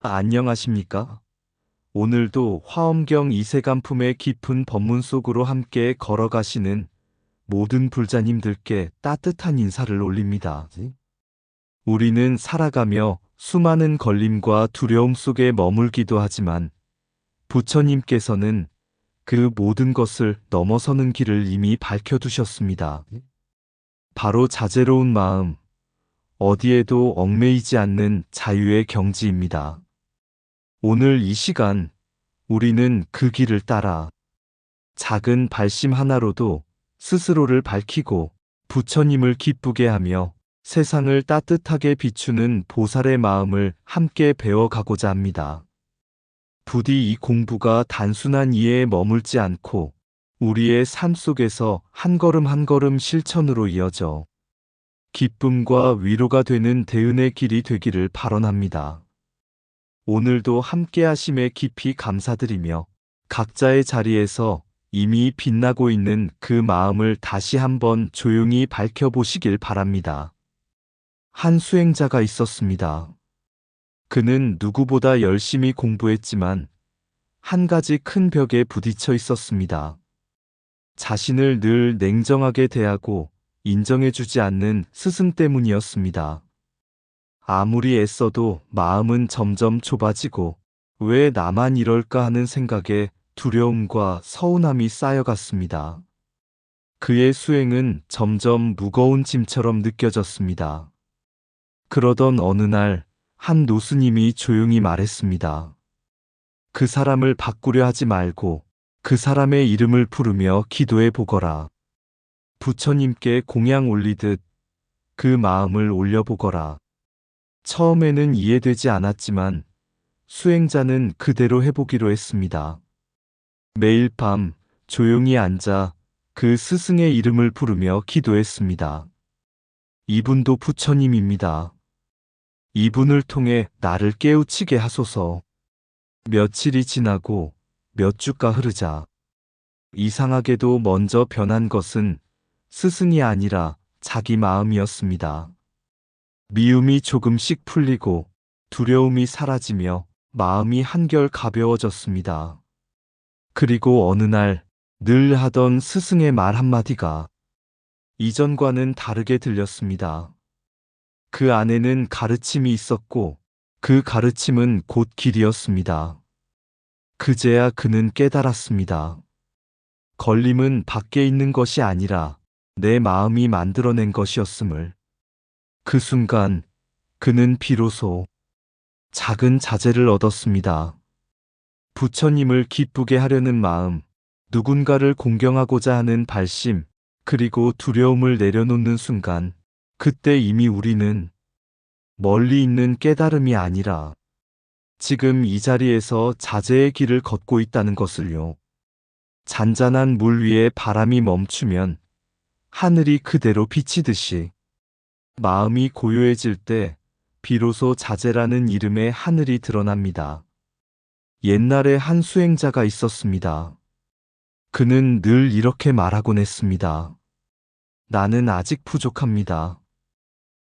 안녕하십니까? 오늘도 화엄경 이세간품의 깊은 법문 속으로 함께 걸어가시는 모든 불자님들께 따뜻한 인사를 올립니다. 우리는 살아가며 수많은 걸림과 두려움 속에 머물기도 하지만 부처님께서는 그 모든 것을 넘어서는 길을 이미 밝혀두셨습니다. 바로 자제로운 마음, 어디에도 얽매이지 않는 자유의 경지입니다. 오늘 이 시간 우리는 그 길을 따라 작은 발심 하나로도 스스로를 밝히고 부처님을 기쁘게 하며 세상을 따뜻하게 비추는 보살의 마음을 함께 배워가고자 합니다. 부디 이 공부가 단순한 이해에 머물지 않고 우리의 삶 속에서 한 걸음 한 걸음 실천으로 이어져 기쁨과 위로가 되는 대은의 길이 되기를 발언합니다. 오늘도 함께 하심에 깊이 감사드리며 각자의 자리에서 이미 빛나고 있는 그 마음을 다시 한번 조용히 밝혀보시길 바랍니다. 한 수행자가 있었습니다. 그는 누구보다 열심히 공부했지만 한 가지 큰 벽에 부딪혀 있었습니다. 자신을 늘 냉정하게 대하고 인정해주지 않는 스승 때문이었습니다. 아무리 애써도 마음은 점점 좁아지고 왜 나만 이럴까 하는 생각에 두려움과 서운함이 쌓여갔습니다. 그의 수행은 점점 무거운 짐처럼 느껴졌습니다. 그러던 어느 날 한 노스님이 조용히 말했습니다. 그 사람을 바꾸려 하지 말고 그 사람의 이름을 부르며 기도해 보거라. 부처님께 공양 올리듯 그 마음을 올려보거라. 처음에는 이해되지 않았지만 수행자는 그대로 해보기로 했습니다. 매일 밤 조용히 앉아 그 스승의 이름을 부르며 기도했습니다. 이분도 부처님입니다. 이분을 통해 나를 깨우치게 하소서. 며칠이 지나고 몇 주가 흐르자 이상하게도 먼저 변한 것은 스승이 아니라 자기 마음이었습니다. 미움이 조금씩 풀리고 두려움이 사라지며 마음이 한결 가벼워졌습니다. 그리고 어느 날 늘 하던 스승의 말 한마디가 이전과는 다르게 들렸습니다. 그 안에는 가르침이 있었고 그 가르침은 곧 길이었습니다. 그제야 그는 깨달았습니다. 걸림은 밖에 있는 것이 아니라 내 마음이 만들어낸 것이었음을. 그 순간 그는 비로소 작은 자제를 얻었습니다. 부처님을 기쁘게 하려는 마음, 누군가를 공경하고자 하는 발심, 그리고 두려움을 내려놓는 순간, 그때 이미 우리는 멀리 있는 깨달음이 아니라 지금 이 자리에서 자제의 길을 걷고 있다는 것을요. 잔잔한 물 위에 바람이 멈추면 하늘이 그대로 비치듯이 마음이 고요해질 때 비로소 자제라는 이름의 하늘이 드러납니다. 옛날에 한 수행자가 있었습니다. 그는 늘 이렇게 말하곤 했습니다. 나는 아직 부족합니다.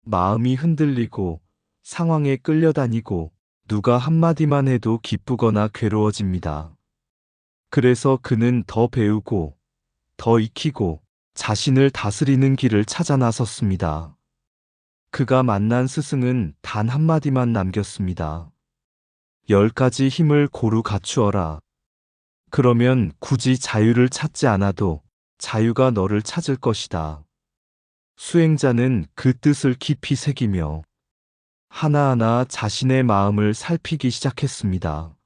마음이 흔들리고 상황에 끌려다니고 누가 한마디만 해도 기쁘거나 괴로워집니다. 그래서 그는 더 배우고 더 익히고 자신을 다스리는 길을 찾아 나섰습니다. 그가 만난 스승은 단 한마디만 남겼습니다. 10가지 힘을 고루 갖추어라. 그러면 굳이 자유를 찾지 않아도 자유가 너를 찾을 것이다. 수행자는 그 뜻을 깊이 새기며 하나하나 자신의 마음을 살피기 시작했습니다.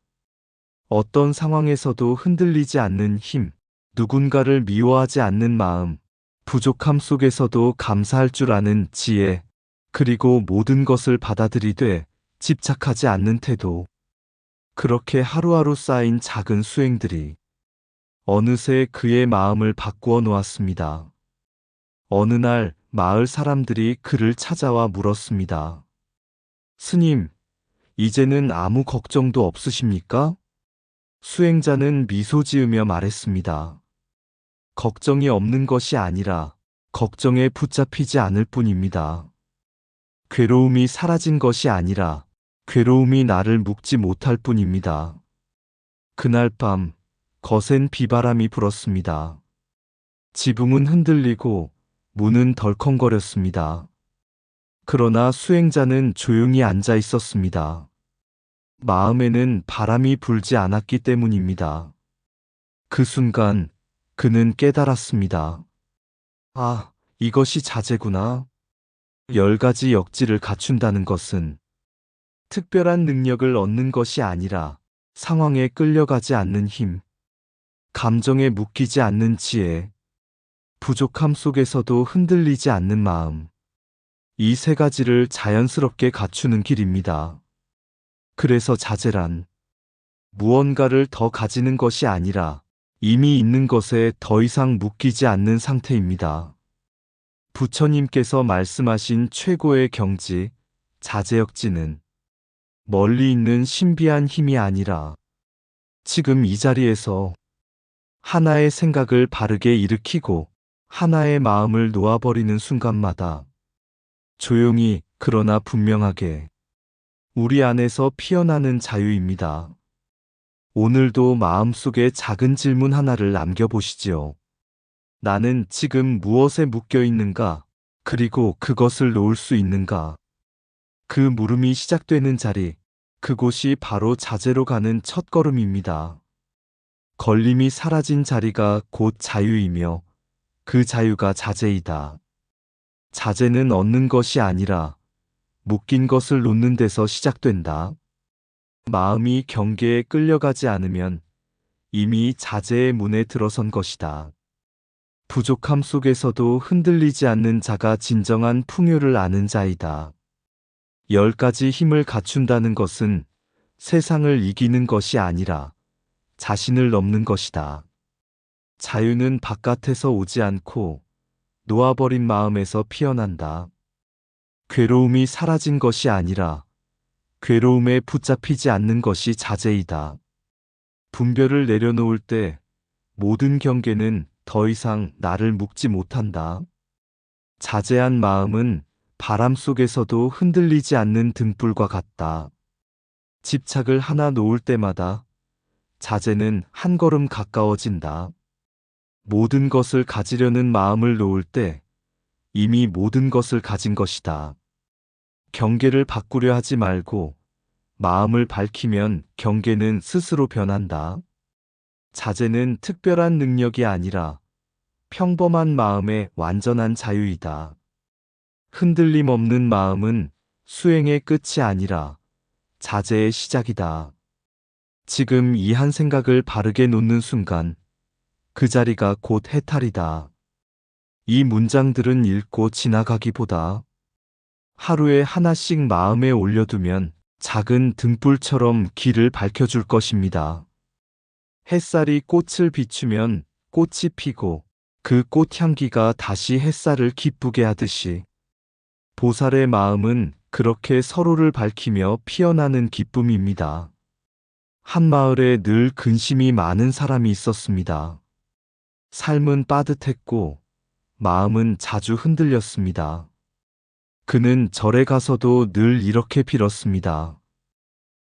어떤 상황에서도 흔들리지 않는 힘, 누군가를 미워하지 않는 마음, 부족함 속에서도 감사할 줄 아는 지혜, 그리고 모든 것을 받아들이되 집착하지 않는 태도. 그렇게 하루하루 쌓인 작은 수행들이 어느새 그의 마음을 바꾸어 놓았습니다. 어느 날 마을 사람들이 그를 찾아와 물었습니다. 스님, 이제는 아무 걱정도 없으십니까? 수행자는 미소 지으며 말했습니다. 걱정이 없는 것이 아니라 걱정에 붙잡히지 않을 뿐입니다. 괴로움이 사라진 것이 아니라 괴로움이 나를 묶지 못할 뿐입니다. 그날 밤 거센 비바람이 불었습니다. 지붕은 흔들리고 문은 덜컹거렸습니다. 그러나 수행자는 조용히 앉아 있었습니다. 마음에는 바람이 불지 않았기 때문입니다. 그 순간 그는 깨달았습니다. 아, 이것이 자제구나. 10가지 역지를 갖춘다는 것은 특별한 능력을 얻는 것이 아니라 상황에 끌려가지 않는 힘, 감정에 묶이지 않는 지혜, 부족함 속에서도 흔들리지 않는 마음. 이 3가지를 자연스럽게 갖추는 길입니다. 그래서 자제란 무언가를 더 가지는 것이 아니라 이미 있는 것에 더 이상 묶이지 않는 상태입니다. 부처님께서 말씀하신 최고의 경지, 자제역지는 멀리 있는 신비한 힘이 아니라 지금 이 자리에서 하나의 생각을 바르게 일으키고 하나의 마음을 놓아버리는 순간마다 조용히 그러나 분명하게 우리 안에서 피어나는 자유입니다. 오늘도 마음속에 작은 질문 하나를 남겨보시지요. 나는 지금 무엇에 묶여 있는가? 그리고 그것을 놓을 수 있는가? 그 물음이 시작되는 자리, 그곳이 바로 자제로 가는 첫걸음입니다. 걸림이 사라진 자리가 곧 자유이며 그 자유가 자제이다. 자제는 얻는 것이 아니라 묶인 것을 놓는 데서 시작된다. 마음이 경계에 끌려가지 않으면 이미 자제의 문에 들어선 것이다. 부족함 속에서도 흔들리지 않는 자가 진정한 풍요를 아는 자이다. 10가지 힘을 갖춘다는 것은 세상을 이기는 것이 아니라 자신을 넘는 것이다. 자유는 바깥에서 오지 않고 놓아버린 마음에서 피어난다. 괴로움이 사라진 것이 아니라 괴로움에 붙잡히지 않는 것이 자제이다. 분별을 내려놓을 때 모든 경계는 더 이상 나를 묶지 못한다. 자제한 마음은 바람 속에서도 흔들리지 않는 등불과 같다. 집착을 하나 놓을 때마다 자제는 한 걸음 가까워진다. 모든 것을 가지려는 마음을 놓을 때 이미 모든 것을 가진 것이다. 경계를 바꾸려 하지 말고 마음을 밝히면 경계는 스스로 변한다. 자제는 특별한 능력이 아니라 평범한 마음의 완전한 자유이다. 흔들림 없는 마음은 수행의 끝이 아니라 자제의 시작이다. 지금 이 한 생각을 바르게 놓는 순간 그 자리가 곧 해탈이다. 이 문장들은 읽고 지나가기보다 하루에 하나씩 마음에 올려두면 작은 등불처럼 길을 밝혀줄 것입니다. 햇살이 꽃을 비추면 꽃이 피고 그 꽃향기가 다시 햇살을 기쁘게 하듯이 보살의 마음은 그렇게 서로를 밝히며 피어나는 기쁨입니다. 한 마을에 늘 근심이 많은 사람이 있었습니다. 삶은 빠듯했고 마음은 자주 흔들렸습니다. 그는 절에 가서도 늘 이렇게 빌었습니다.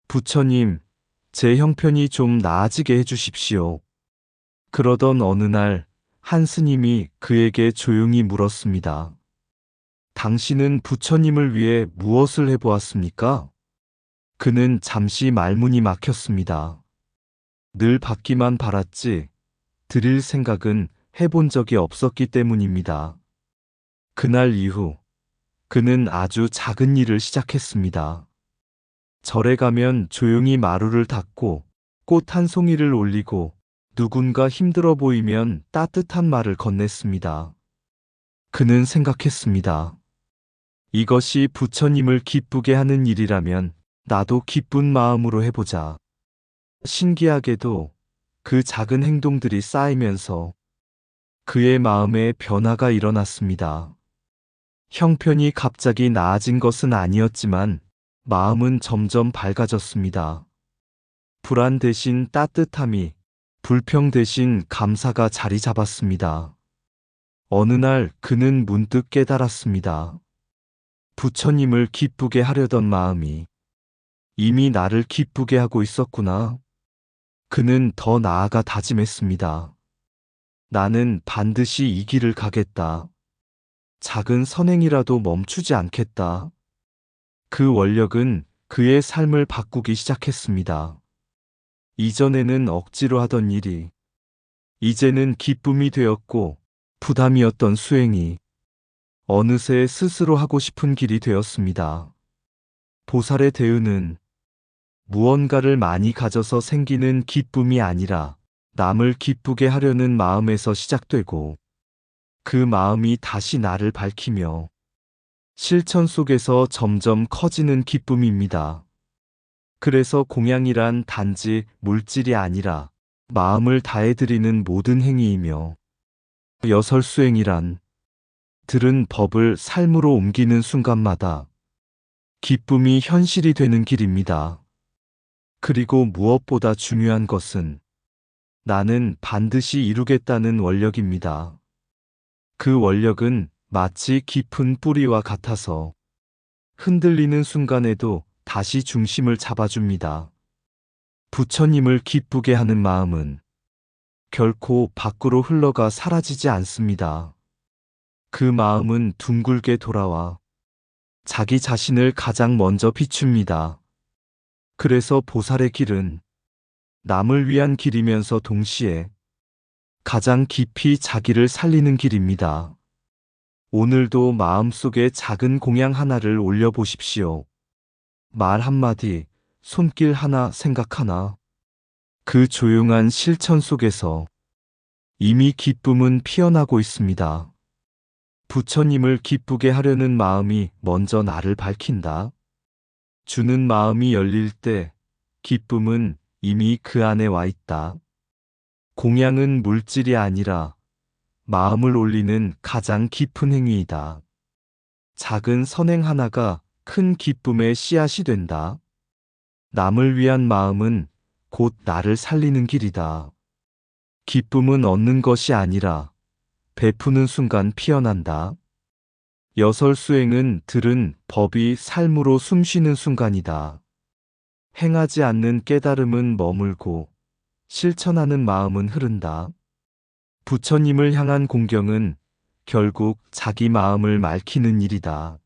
부처님, 제 형편이 좀 나아지게 해주십시오. 그러던 어느 날 한 스님이 그에게 조용히 물었습니다. 당신은 부처님을 위해 무엇을 해보았습니까? 그는 잠시 말문이 막혔습니다. 늘 받기만 바랐지 드릴 생각은 해본 적이 없었기 때문입니다. 그날 이후 그는 아주 작은 일을 시작했습니다. 절에 가면 조용히 마루를 닦고 꽃 한 송이를 올리고 누군가 힘들어 보이면 따뜻한 말을 건넸습니다. 그는 생각했습니다. 이것이 부처님을 기쁘게 하는 일이라면 나도 기쁜 마음으로 해보자. 신기하게도 그 작은 행동들이 쌓이면서 그의 마음에 변화가 일어났습니다. 형편이 갑자기 나아진 것은 아니었지만 마음은 점점 밝아졌습니다. 불안 대신 따뜻함이, 불평 대신 감사가 자리 잡았습니다. 어느 날 그는 문득 깨달았습니다. 부처님을 기쁘게 하려던 마음이 이미 나를 기쁘게 하고 있었구나. 그는 더 나아가 다짐했습니다. 나는 반드시 이 길을 가겠다. 작은 선행이라도 멈추지 않겠다. 그 원력은 그의 삶을 바꾸기 시작했습니다. 이전에는 억지로 하던 일이 이제는 기쁨이 되었고, 부담이었던 수행이 어느새 스스로 하고 싶은 길이 되었습니다. 보살의 대의는 무언가를 많이 가져서 생기는 기쁨이 아니라 남을 기쁘게 하려는 마음에서 시작되고, 그 마음이 다시 나를 밝히며 실천 속에서 점점 커지는 기쁨입니다. 그래서 공양이란 단지 물질이 아니라 마음을 다해드리는 모든 행위이며, 여설수행이란 들은 법을 삶으로 옮기는 순간마다 기쁨이 현실이 되는 길입니다. 그리고 무엇보다 중요한 것은 나는 반드시 이루겠다는 원력입니다. 그 원력은 마치 깊은 뿌리와 같아서 흔들리는 순간에도 다시 중심을 잡아줍니다. 부처님을 기쁘게 하는 마음은 결코 밖으로 흘러가 사라지지 않습니다. 그 마음은 둥글게 돌아와 자기 자신을 가장 먼저 비춥니다. 그래서 보살의 길은 남을 위한 길이면서 동시에 가장 깊이 자기를 살리는 길입니다. 오늘도 마음속에 작은 공양 하나를 올려보십시오. 말 한마디, 손길 하나, 생각 하나. 그 조용한 실천 속에서 이미 기쁨은 피어나고 있습니다. 부처님을 기쁘게 하려는 마음이 먼저 나를 밝힌다. 주는 마음이 열릴 때 기쁨은 이미 그 안에 와 있다. 공양은 물질이 아니라 마음을 올리는 가장 깊은 행위이다. 작은 선행 하나가 큰 기쁨의 씨앗이 된다. 남을 위한 마음은 곧 나를 살리는 길이다. 기쁨은 얻는 것이 아니라 베푸는 순간 피어난다. 여설수행은 들은 법이 삶으로 숨쉬는 순간이다. 행하지 않는 깨달음은 머물고 실천하는 마음은 흐른다. 부처님을 향한 공경은 결국 자기 마음을 맑히는 일이다.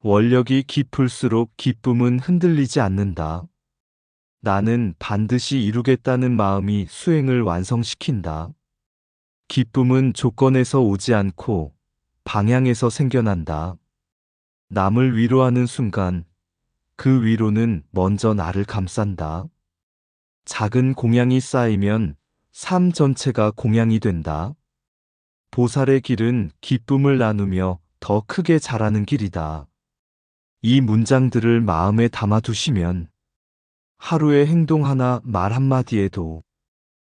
원력이 깊을수록 기쁨은 흔들리지 않는다. 나는 반드시 이루겠다는 마음이 수행을 완성시킨다. 기쁨은 조건에서 오지 않고 방향에서 생겨난다. 남을 위로하는 순간 그 위로는 먼저 나를 감싼다. 작은 공양이 쌓이면 삶 전체가 공양이 된다. 보살의 길은 기쁨을 나누며 더 크게 자라는 길이다. 이 문장들을 마음에 담아두시면 하루의 행동 하나, 말 한마디에도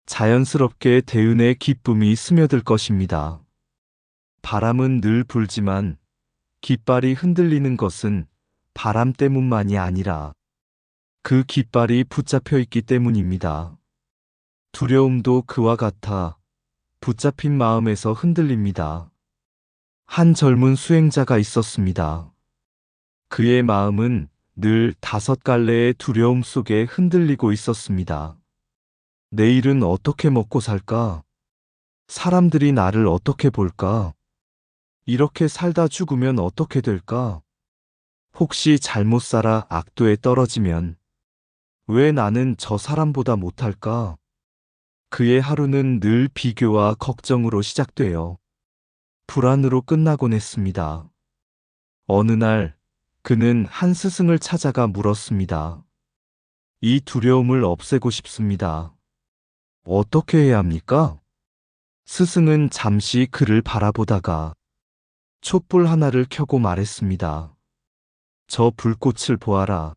자연스럽게 대은의 기쁨이 스며들 것입니다. 바람은 늘 불지만 깃발이 흔들리는 것은 바람 때문만이 아니라 그 깃발이 붙잡혀 있기 때문입니다. 두려움도 그와 같아 붙잡힌 마음에서 흔들립니다. 한 젊은 수행자가 있었습니다. 그의 마음은 늘 5갈래의 두려움 속에 흔들리고 있었습니다. 내일은 어떻게 먹고 살까? 사람들이 나를 어떻게 볼까? 이렇게 살다 죽으면 어떻게 될까? 혹시 잘못 살아 악도에 떨어지면 왜 나는 저 사람보다 못할까? 그의 하루는 늘 비교와 걱정으로 시작되어 불안으로 끝나곤 했습니다. 어느 날 그는 한 스승을 찾아가 물었습니다. 이 두려움을 없애고 싶습니다. 어떻게 해야 합니까? 스승은 잠시 그를 바라보다가 촛불 하나를 켜고 말했습니다. 저 불꽃을 보아라.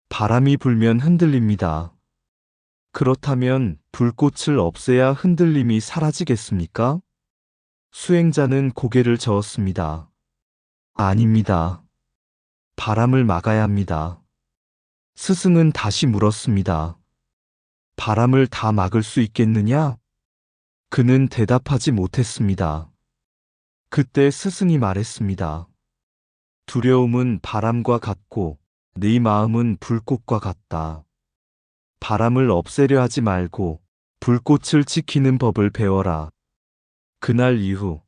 바람이 불면 흔들립니다. 그렇다면 불꽃을 없애야 흔들림이 사라지겠습니까? 수행자는 고개를 저었습니다. 아닙니다. 바람을 막아야 합니다. 스승은 다시 물었습니다. 바람을 다 막을 수 있겠느냐? 그는 대답하지 못했습니다. 그때 스승이 말했습니다. 두려움은 바람과 같고 네 마음은 불꽃과 같다. 바람을 없애려 하지 말고 불꽃을 지키는 법을 배워라. 그날 이후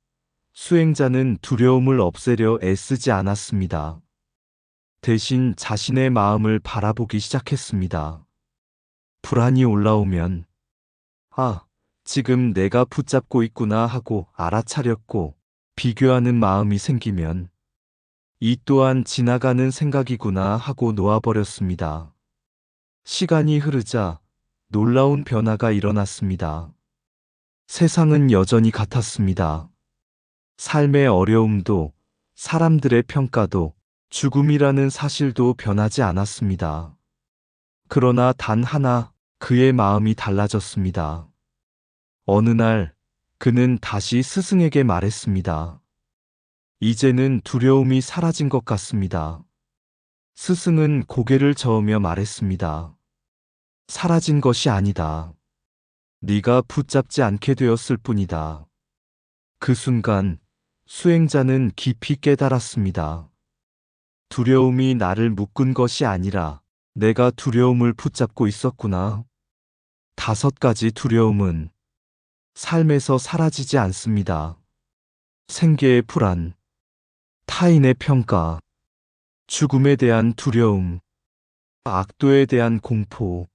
수행자는 두려움을 없애려 애쓰지 않았습니다. 대신 자신의 마음을 바라보기 시작했습니다. 불안이 올라오면, 아, 지금 내가 붙잡고 있구나 하고 알아차렸고, 비교하는 마음이 생기면, 이 또한 지나가는 생각이구나 하고 놓아버렸습니다. 시간이 흐르자 놀라운 변화가 일어났습니다. 세상은 여전히 같았습니다. 삶의 어려움도, 사람들의 평가도, 죽음이라는 사실도 변하지 않았습니다. 그러나 단 하나, 그의 마음이 달라졌습니다. 어느 날, 그는 다시 스승에게 말했습니다. 이제는 두려움이 사라진 것 같습니다. 스승은 고개를 저으며 말했습니다. 사라진 것이 아니다. 네가 붙잡지 않게 되었을 뿐이다. 그 순간, 수행자는 깊이 깨달았습니다. 두려움이 나를 묶은 것이 아니라 내가 두려움을 붙잡고 있었구나. 5가지 두려움은 삶에서 사라지지 않습니다. 생계의 불안, 타인의 평가, 죽음에 대한 두려움, 악도에 대한 공포,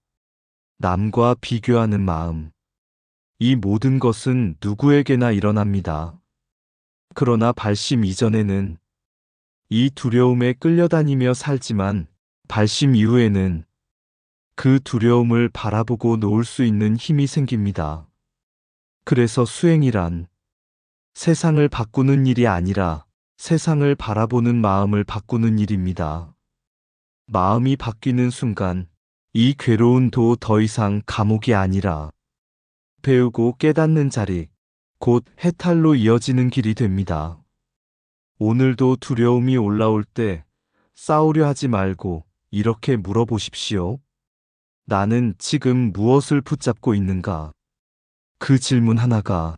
남과 비교하는 마음. 이 모든 것은 누구에게나 일어납니다. 그러나 발심 이전에는 이 두려움에 끌려다니며 살지만 발심 이후에는 그 두려움을 바라보고 놓을 수 있는 힘이 생깁니다. 그래서 수행이란 세상을 바꾸는 일이 아니라 세상을 바라보는 마음을 바꾸는 일입니다. 마음이 바뀌는 순간 이 괴로운 도 더 이상 감옥이 아니라 배우고 깨닫는 자리, 곧 해탈로 이어지는 길이 됩니다. 오늘도 두려움이 올라올 때 싸우려 하지 말고 이렇게 물어보십시오. 나는 지금 무엇을 붙잡고 있는가? 그 질문 하나가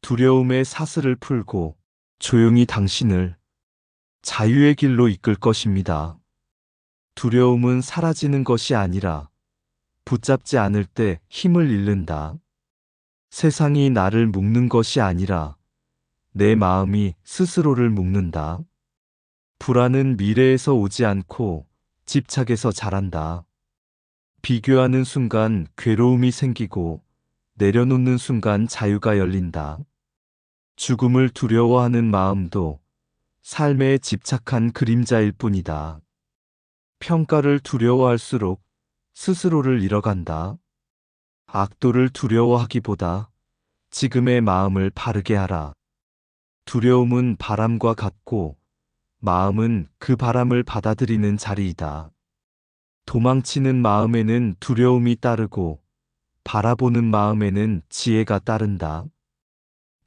두려움의 사슬을 풀고 조용히 당신을 자유의 길로 이끌 것입니다. 두려움은 사라지는 것이 아니라 붙잡지 않을 때 힘을 잃는다. 세상이 나를 묶는 것이 아니라 내 마음이 스스로를 묶는다. 불안은 미래에서 오지 않고 집착에서 자란다. 비교하는 순간 괴로움이 생기고 내려놓는 순간 자유가 열린다. 죽음을 두려워하는 마음도 삶에 집착한 그림자일 뿐이다. 평가를 두려워할수록 스스로를 잃어간다. 악도를 두려워하기보다 지금의 마음을 바르게 하라. 두려움은 바람과 같고 마음은 그 바람을 받아들이는 자리이다. 도망치는 마음에는 두려움이 따르고 바라보는 마음에는 지혜가 따른다.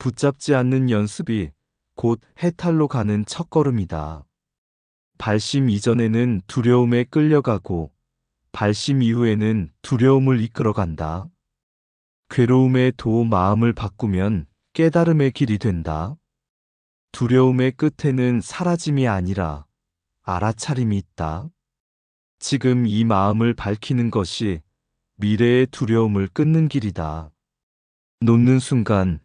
붙잡지 않는 연습이 곧 해탈로 가는 첫걸음이다. 발심 이전에는 두려움에 끌려가고 발심 이후에는 두려움을 이끌어간다. 괴로움의 도 마음을 바꾸면 깨달음의 길이 된다. 두려움의 끝에는 사라짐이 아니라 알아차림이 있다. 지금 이 마음을 밝히는 것이 미래의 두려움을 끊는 길이다. 놓는 순간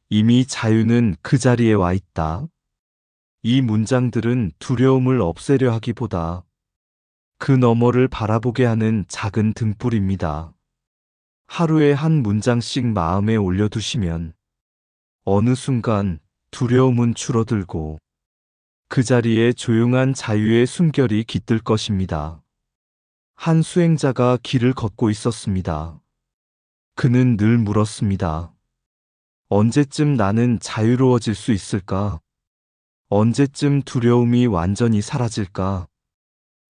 이미 자유는 그 자리에 와 있다. 이 문장들은 두려움을 없애려 하기보다 그 너머를 바라보게 하는 작은 등불입니다. 하루에 한 문장씩 마음에 올려두시면 어느 순간 두려움은 줄어들고 그 자리에 조용한 자유의 숨결이 깃들 것입니다. 한 수행자가 길을 걷고 있었습니다. 그는 늘 물었습니다. 언제쯤 나는 자유로워질 수 있을까? 언제쯤 두려움이 완전히 사라질까?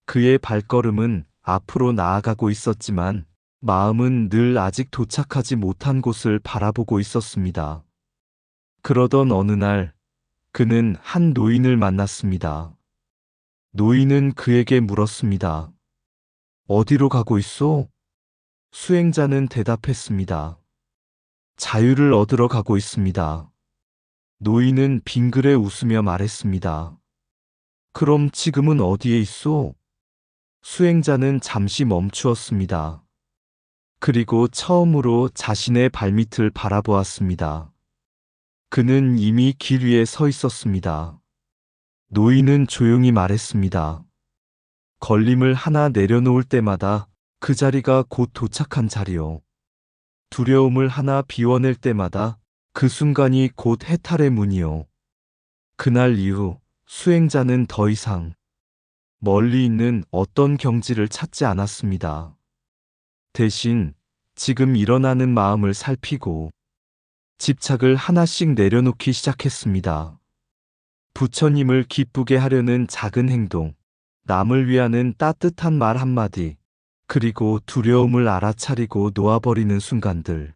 그의 발걸음은 앞으로 나아가고 있었지만 마음은 늘 아직 도착하지 못한 곳을 바라보고 있었습니다. 그러던 어느 날 그는 한 노인을 만났습니다. 노인은 그에게 물었습니다. 어디로 가고 있소? 수행자는 대답했습니다. 자유를 얻으러 가고 있습니다. 노인은 빙그레 웃으며 말했습니다. 그럼 지금은 어디에 있소? 수행자는 잠시 멈추었습니다. 그리고 처음으로 자신의 발밑을 바라보았습니다. 그는 이미 길 위에 서 있었습니다. 노인은 조용히 말했습니다. 걸림을 하나 내려놓을 때마다 그 자리가 곧 도착한 자리요. 두려움을 하나 비워낼 때마다 그 순간이 곧 해탈의 문이요. 그날 이후 수행자는 더 이상 멀리 있는 어떤 경지를 찾지 않았습니다. 대신 지금 일어나는 마음을 살피고 집착을 하나씩 내려놓기 시작했습니다. 부처님을 기쁘게 하려는 작은 행동, 남을 위하는 따뜻한 말 한마디, 그리고 두려움을 알아차리고 놓아버리는 순간들.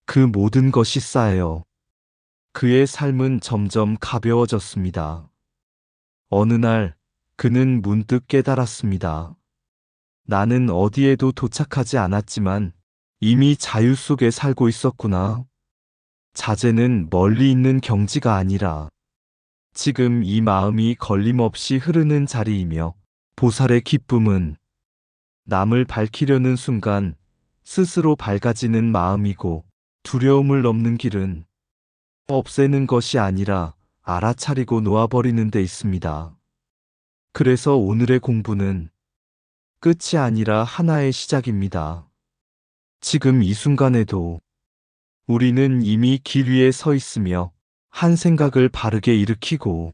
그 모든 것이 쌓여 그의 삶은 점점 가벼워졌습니다. 어느 날 그는 문득 깨달았습니다. 나는 어디에도 도착하지 않았지만 이미 자유 속에 살고 있었구나. 자제는 멀리 있는 경지가 아니라 지금 이 마음이 걸림없이 흐르는 자리이며, 보살의 기쁨은 남을 밝히려는 순간 스스로 밝아지는 마음이고, 두려움을 넘는 길은 없애는 것이 아니라 알아차리고 놓아버리는 데 있습니다. 그래서 오늘의 공부는 끝이 아니라 하나의 시작입니다. 지금 이 순간에도 우리는 이미 길 위에 서 있으며 한 생각을 바르게 일으키고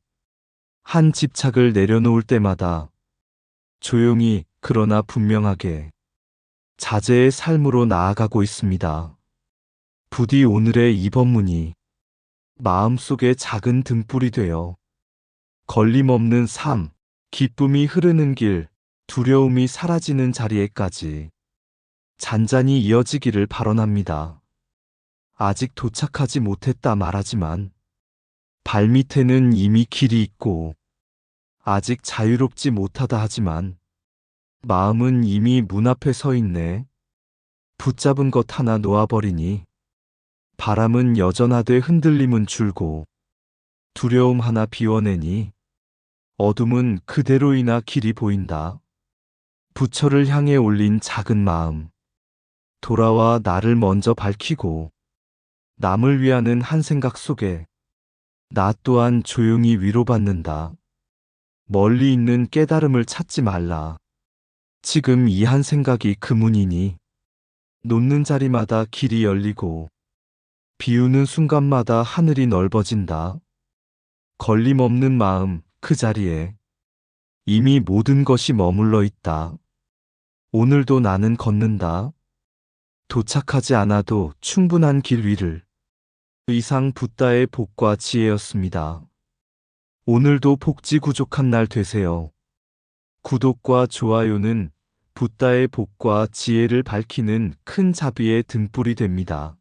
한 집착을 내려놓을 때마다 조용히 그러나 분명하게 자제의 삶으로 나아가고 있습니다. 부디 오늘의 이 법문이 마음속에 작은 등불이 되어 걸림없는 삶, 기쁨이 흐르는 길, 두려움이 사라지는 자리에까지 잔잔히 이어지기를 발언합니다. 아직 도착하지 못했다 말하지만 발밑에는 이미 길이 있고, 아직 자유롭지 못하다 하지만 마음은 이미 문 앞에 서 있네. 붙잡은 것 하나 놓아버리니 바람은 여전하되 흔들림은 줄고, 두려움 하나 비워내니 어둠은 그대로이나 길이 보인다. 부처를 향해 올린 작은 마음, 돌아와 나를 먼저 밝히고 남을 위하는 한 생각 속에 나 또한 조용히 위로받는다. 멀리 있는 깨달음을 찾지 말라. 지금 이 한 생각이 그 문이니 놓는 자리마다 길이 열리고 비우는 순간마다 하늘이 넓어진다. 걸림없는 마음 그 자리에 이미 모든 것이 머물러 있다. 오늘도 나는 걷는다. 도착하지 않아도 충분한 길 위를. 이상 붓다의 복과 지혜였습니다. 오늘도 복지구족한 날 되세요. 구독과 좋아요는 붓다의 복과 지혜를 밝히는 큰 자비의 등불이 됩니다.